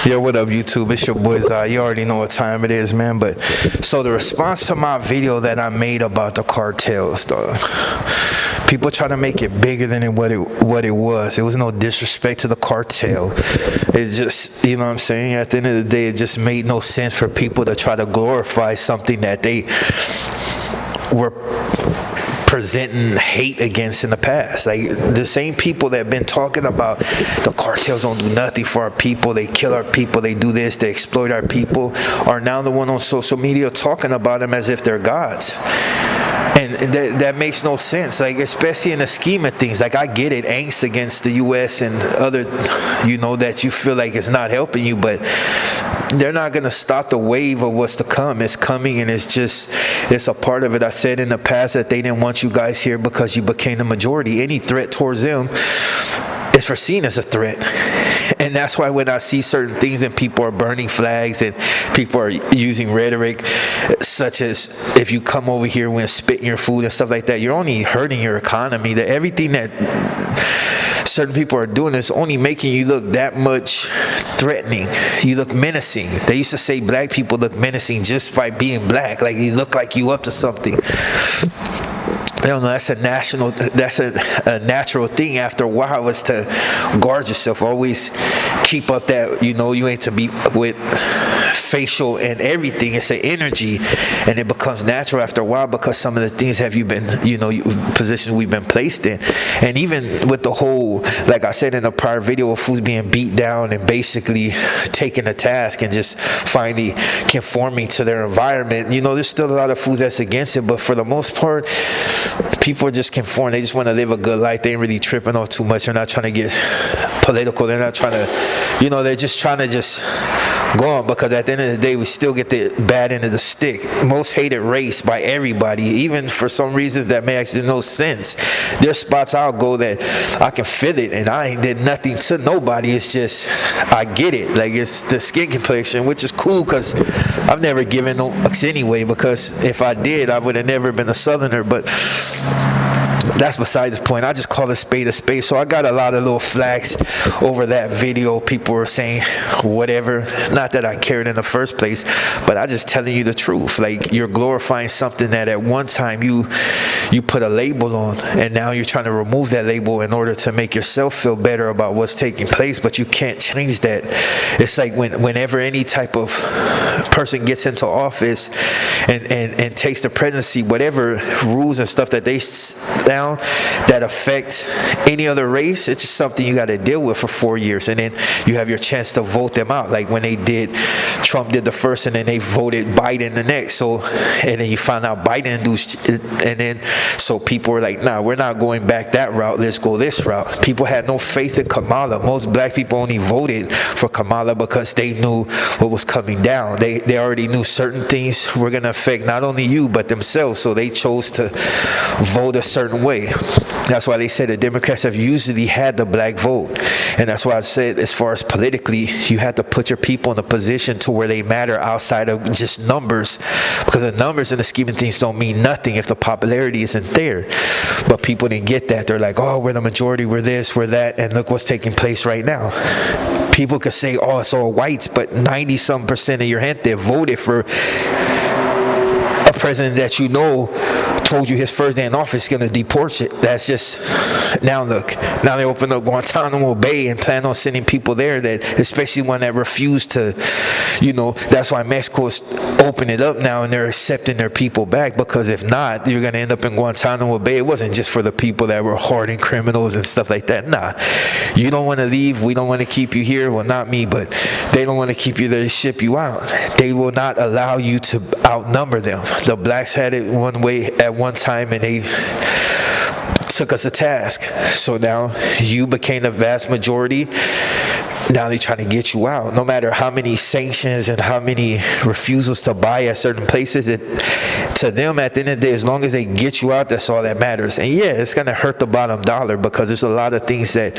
Yo, what up, YouTube? It's your boy Zai. You already know what time it is, man. But so the response to my video that I made about the cartels, though, people try to make it bigger than what it was. It was no disrespect to the cartel. It's just, you know what I'm saying? At the end of the day, it just made no sense for people to try to glorify something that they were presenting hate against in the past. Like, the same people that have been talking about the cartels don't do nothing for our people, they kill our people, they do this, they exploit our people, are now the one on social media talking about them as if they're gods. And that makes no sense, like, especially in the scheme of things. Like, I get it, angst against the U.S. and other, that you feel like it's not helping you, but they're not going to stop the wave of what's to come. It's coming, and it's a part of it. I said in the past that they didn't want you guys here because you became the majority. Any threat towards them is foreseen as a threat. And that's why when I see certain things and people are burning flags and people are using rhetoric such as, if you come over here when spitting your food and stuff like that, you're only hurting your economy. That everything that certain people are doing is only making you look that much threatening. You look menacing. They used to say black people look menacing just by being black. Like, you look like you up to something. I don't know, that's a natural thing after a while, is to guard yourself. Always keep up that, you ain't to be with facial and everything. It's an energy, and it becomes natural after a while because some of the things have you been, positions we've been placed in. And even with the whole, like I said in a prior video, of fools being beat down and basically taking a task and just finally conforming to their environment, there's still a lot of fools that's against it, but for the most part, people are just conform. They just want to live a good life. They ain't really tripping off too much. They're not trying to get political. They're not trying to, they're just trying to just go on, because at the end of the day, we still get the bad end of the stick. Most hated race by everybody, even for some reasons that may actually no sense. There's spots I'll go that I can feel it, and I ain't did nothing to nobody. It's just, I get it. Like, it's the skin complexion, which is cool, because I've never given no fucks anyway, because if I did, I would have never been a Southerner. But that's besides the point. I just call a spade a spade. So I got a lot of little flags over that video. People were saying whatever. Not that I cared in the first place, but I just telling you the truth. Like, you're glorifying something that at one time you put a label on, and now you're trying to remove that label in order to make yourself feel better about what's taking place, but you can't change that. It's like whenever any type of person gets into office and takes the presidency, whatever rules and stuff that they down that affect any other race, it's just something you got to deal with for 4 years, and then you have your chance to vote them out. Like when Trump did the first, and then they voted Biden the next. So, and then you find out Biden and then so people were like, nah, we're not going back that route. Let's go this route. People had no faith in Kamala. Most black people only voted for Kamala because they knew what was coming down. They already knew certain things were going to affect not only you but themselves. So they chose to vote a certain way. That's why they said the Democrats have usually had the black vote. And that's why I said, as far as politically, you have to put your people in a position to where they matter outside of just numbers, because the numbers in the scheme of things don't mean nothing if the popularity isn't there. But people didn't get that. They're like, oh, we're the majority, we're this, we're that, and look what's taking place right now. People could say, oh, it's all whites, but 90-some% of your gente voted for a president that told you his first day in office is going to deport you. That's just, now look, now they opened up Guantanamo Bay and plan on sending people there, that especially one that refused to, that's why Mexico's opened it up now and they're accepting their people back, because if not, you're going to end up in Guantanamo Bay. It wasn't just for the people that were hardened criminals and stuff like that. Nah, you don't want to leave, we don't want to keep you here. Well, not me, but they don't want to keep you there, they ship you out. They will not allow you to outnumber them. The blacks had it one way at one time, and they took us to task. So now you became the vast majority. Now they're trying to get you out. No matter how many sanctions and how many refusals to buy at certain places, to them, at the end of the day, as long as they get you out, that's all that matters. And yeah, it's going to hurt the bottom dollar, because there's a lot of things that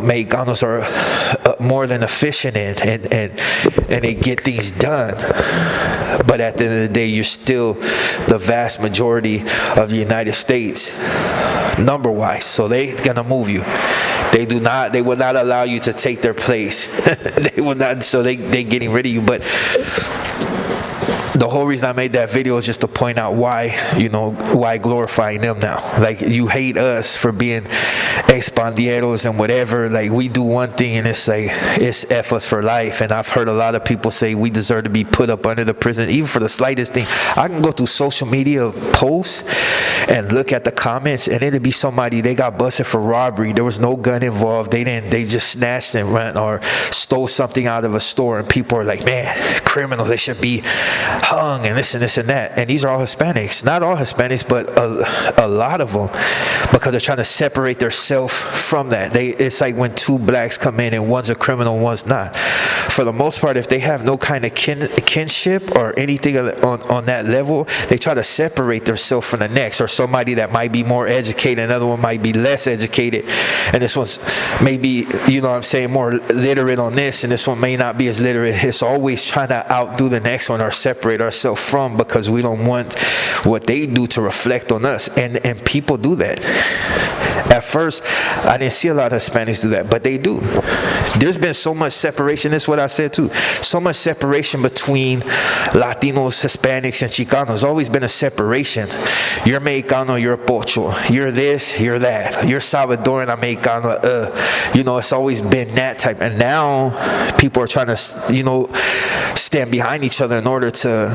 McDonald's are more than efficient in, and they get things done. But at the end of the day, you're still the vast majority of the United States. number wise. So they gonna move you. They will not allow you to take their place. They will not. So they getting rid of you. But the whole reason I made that video is just to point out why, why glorifying them now. Like, you hate us for being expandieros and whatever. Like, we do one thing and it's like, it's F us for life. And I've heard a lot of people say we deserve to be put up under the prison, even for the slightest thing. I can go through social media posts and look at the comments, and it'd be somebody, they got busted for robbery. There was no gun involved. They just snatched and ran or stole something out of a store, and people are like, man, criminals, they should be hung and this and this and that. And these are all Hispanics. Not all Hispanics, but a lot of them, because they're trying to separate themselves from that. It's like when two blacks come in and one's a criminal, one's not. For the most part, if they have no kind of kinship or anything on that level, they try to separate themselves from the next, or somebody that might be more educated, another one might be less educated, and this one's maybe, more literate on this, and this one may not be as literate. It's always trying to outdo the next one or separate ourselves from, because we don't want what they do to reflect on us. And people do that. At first, I didn't see a lot of Hispanics do that, but they do. There's been so much separation. This is what I said too. So much separation between Latinos, Hispanics, and Chicanos. There's always been a separation. You're Mexicano, you're Pocho. You're this, you're that. You're Salvadoran, I'm Mexicano. It's always been that type. And now people are trying to, stand behind each other in order to,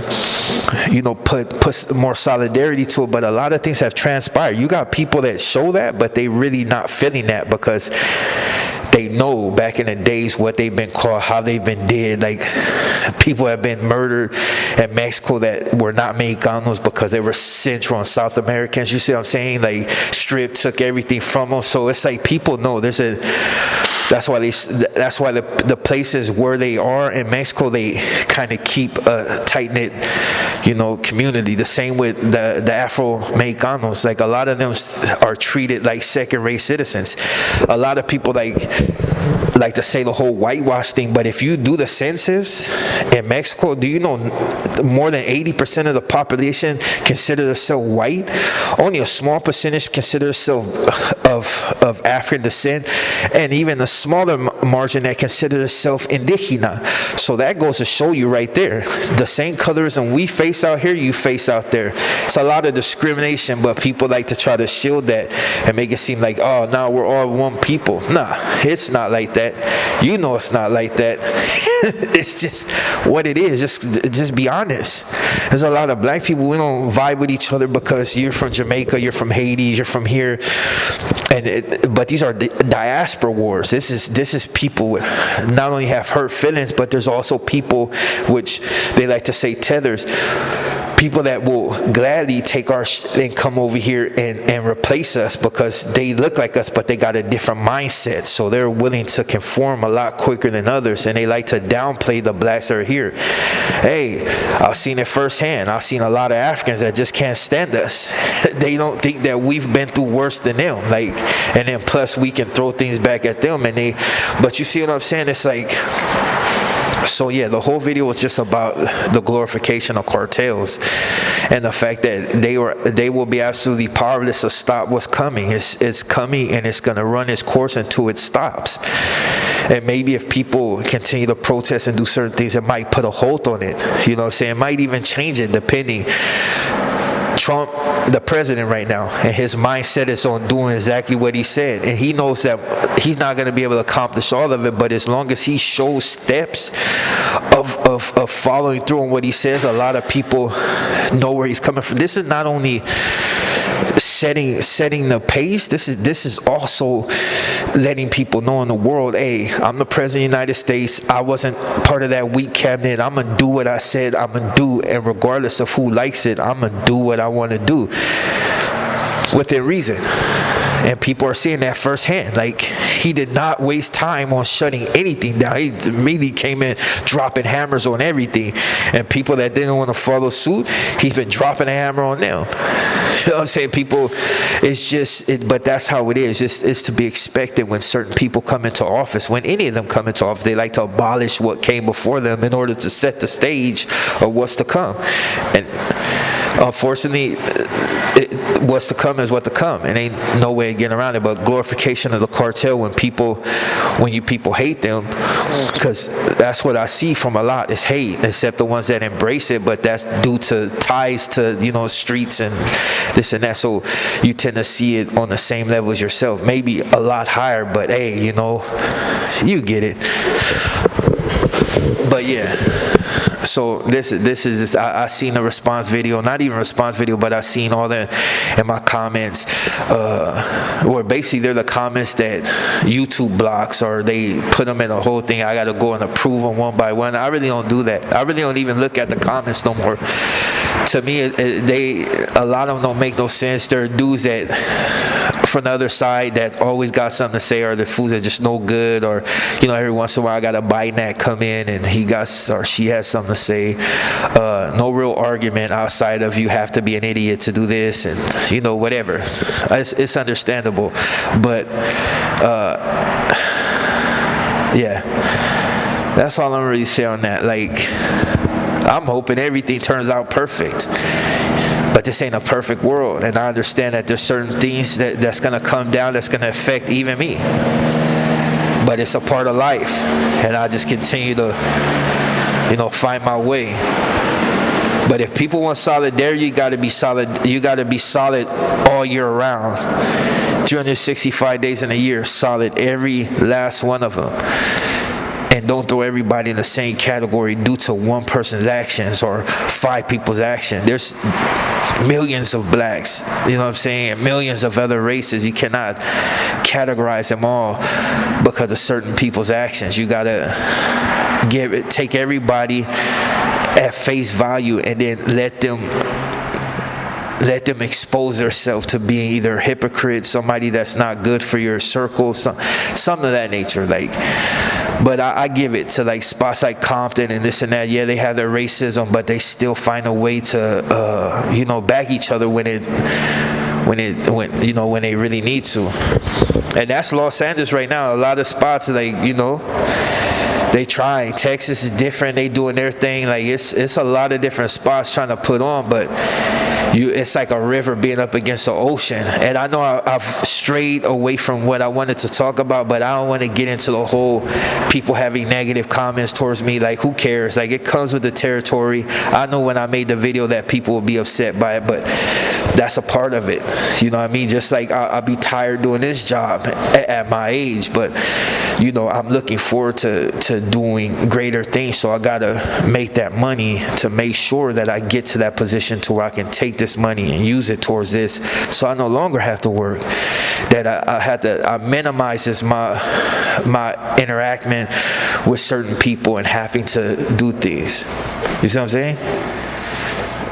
put more solidarity to it. But a lot of things have transpired. You got people that show that, but they really not feeling that, because they know back in the days what they've been called, how they've been did. Like, people have been murdered in Mexico that were not Mexicanos because they were Central and South Americans. You see what I'm saying? Like, stripped, took everything from them. So it's like people know that's why the places where they are in Mexico, they kind of keep a tight-knit, community. The same with the Afro-Mexicanos. Like, a lot of them are treated like second-rate citizens. A lot of people like to say the whole whitewash thing, but if you do the census in Mexico, do you know more than 80% of the population consider themselves white? Only a small percentage consider themselves of African descent, and even a smaller margin that consider themselves indigena. So that goes to show you right there, the same colorism we face out here, you face out there. It's a lot of discrimination, but people like to try to shield that and make it seem like, oh, now we're all one people. Nah, it's not like that. It's not like that. It's just what it is. Just be honest. There's a lot of black people, we don't vibe with each other because you're from Jamaica, you're from Haiti, you're from here, but these are diaspora wars. This is people with not only have hurt feelings, but there's also people, which they like to say tethers, people that will gladly take our and come over here and replace us because they look like us, but they got a different mindset. So they're willing to conform a lot quicker than others, and they like to downplay the blacks that are here. Hey, I've seen it firsthand. I've seen a lot of Africans that just can't stand us. They don't think that we've been through worse than them. And then plus we can throw things back at them, but you see what I'm saying? It's like, so yeah, the whole video was just about the glorification of cartels and the fact that they will be absolutely powerless to stop what's coming. It's coming, and it's going to run its course until it stops. And maybe if people continue to protest and do certain things, it might put a halt on it. You know what I'm saying? It might even change it depending. Trump, the president right now, and his mindset is on doing exactly what he said, and he knows that he's not going to be able to accomplish all of it, but as long as he shows steps of following through on what he says, a lot of people know where he's coming from. This is not only setting the pace, this is also letting people know in the world, hey, I'm the president of the United States. I wasn't part of that weak cabinet. I'm gonna do what I said I'm gonna do, and regardless of who likes it, I'm gonna do what I want to do within reason. And people are seeing that firsthand. Like, he did not waste time on shutting anything down. He immediately came in dropping hammers on everything. And people that didn't want to follow suit, he's been dropping a hammer on them. You know what I'm saying? People, it's just, but that's how it is. It's to be expected when certain people come into office. When any of them come into office, they like to abolish what came before them in order to set the stage of what's to come. And unfortunately, what's to come is what to come, and ain't no way of getting around it. But glorification of the cartel, when you people hate them, because that's what I see from a lot is hate, except the ones that embrace it, but that's due to ties to, you know, streets and this and that. So you tend to see it on the same level as yourself, maybe a lot higher, but hey, you know, you get it. But yeah, so this is just, I seen the response video, not even response video, but I seen all that in my comments, where basically they're the comments that YouTube blocks, or they put them in a whole thing. I gotta go and approve them one by one. I really don't do that. I really don't even look at the comments no more. To me, a lot of them don't make no sense. There are dudes that from the other side that always got something to say, or the foods that just no good, or, you know, every once in a while I got a Biden come in and he got, or she has something to say. No real argument outside of you have to be an idiot to do this, and, you know, whatever. It's understandable, but yeah, that's all I'm really saying on that. Like, I'm hoping everything turns out perfect, but this ain't a perfect world, and I understand that there's certain things that's gonna come down that's gonna affect even me, but it's a part of life, and I just continue to, you know, find my way. But if people want solidarity, you gotta be solid. You gotta be solid all year round, 365 days in a year, solid, every last one of them. And don't throw everybody in the same category due to one person's actions or 5 people's action. There's millions of blacks, you know what I'm saying, millions of other races. You cannot categorize them all because of certain people's actions. You gotta take everybody at face value, and then let them expose themselves to being either a hypocrite, somebody that's not good for your circle, something of that nature. Like, but I give it to like spots like Compton and this and that. Yeah, they have their racism, but they still find a way to you know, back each other when you know, when they really need to. And that's Los Angeles right now. A lot of spots, like, you know, they try. Texas is different. They doing their thing. Like, it's a lot of different spots trying to put on, but it's like a river being up against the ocean. And I know I've strayed away from what I wanted to talk about, but I don't want to get into the whole people having negative comments towards me. Like, who cares? Like, it comes with the territory. I know when I made the video that people will be upset by it, but that's a part of it. You know what I mean? Just like I'll be tired doing this job at my age, but, you know, I'm looking forward to doing greater things. So I gotta make that money to make sure that I get to that position to where I can take this money and use it towards this, so I no longer have to work. That I minimizes my interaction with certain people and having to do things. You see what I'm saying?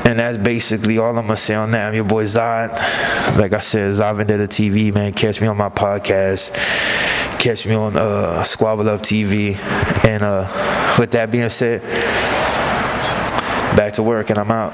And that's basically all I'm gonna say on that. I'm your boy Zod. Like I said, Zod Vendetta TV, man. Catch me on my podcast. Catch me on Squabble Up TV. And with that being said, back to work, and I'm out.